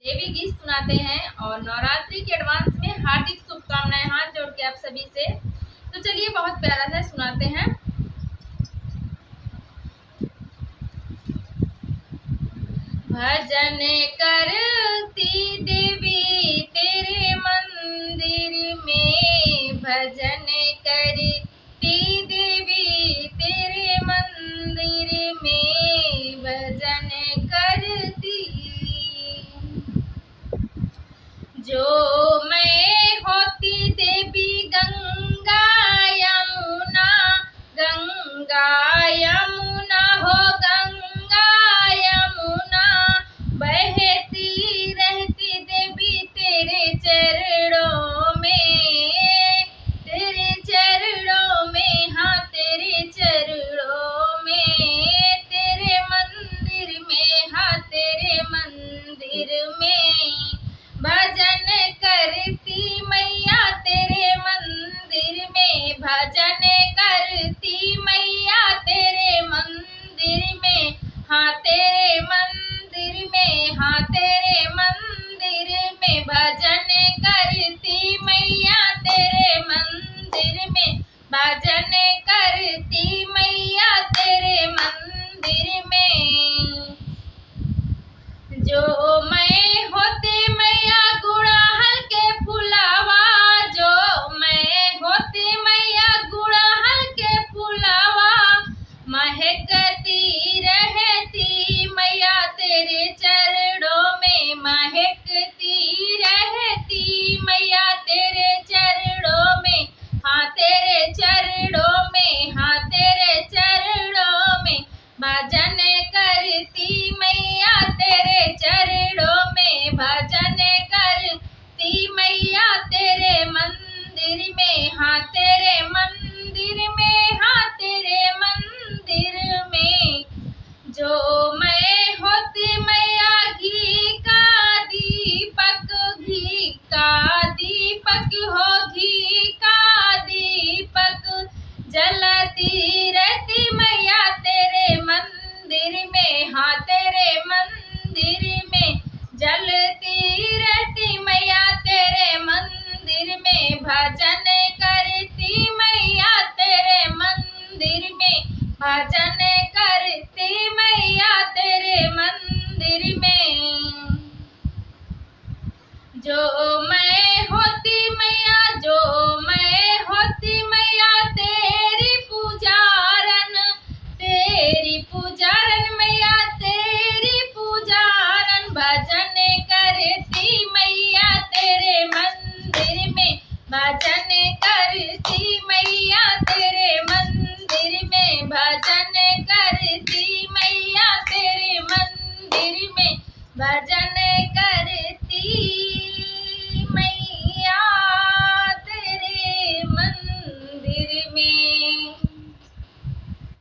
देवी गीत सुनाते हैं और नवरात्रि के एडवांस में हार्दिक शुभकामनाएं हाथ जोड़ के आप सभी से। तो चलिए बहुत प्यारा सा सुनाते हैं। भजन करती देवी तेरे मंदिर में, भजन करती देवी तेरे मंदिर में, भजन करती। जो मैं होती देवी गंगा यमुना, गंगा यमुना हो गंगा यमुना, बहती रहती देवी तेरे चरणों में, तेरे चरणों में, हाँ तेरे चरणों में, तेरे मंदिर में, हाँ तेरे मंदिर में, भजन करती मैया तेरे मंदिर में, भजन करती मैया तेरे मंदिर में, हाँ तेरे मंदिर में, हाँ तेरे मंदिर में, भजन करती मैया तेरे मंदिर में, भजन करती मैया तेरे मंदिर में। जो मैं होती मैया गुड़हल के फुलावा, जो मैं होती मैया गुड़हल के फुलावा, महकती रहती मैया तेरे चरणों में, महकती रहती मैया तेरे चरणों में, हाँ तेरे चरणों में, हाँ तेरे चरणों में, भजन करती मैया तेरे चरणों में, भजन करती मैया तेरे मंदिर में, हाँ तेरे मंदिर में, हाँ तेरे मंदिर में। जो मैं होती मैया घी का दीपक, घी का दीपक हो घी का दीपक, जलती रहती मैया तेरे मंदिर में, हाँ तेरे मंदिर में, जलती रहती मैया तेरे मंदिर में, भजन करती मैया तेरे मंदिर में, भजन करती मैया तेरे मंदिर में। जो मैं होती मैया, जो मैं होती मैया तेरी पूजारन, तेरी पूजारन मैया तेरी पूजारन, भजन करती मैया तेरे मंदिर में, भजन करती मैया तेरे मंदिर में, भजन करती मैया तेरे मंदिर में, भजन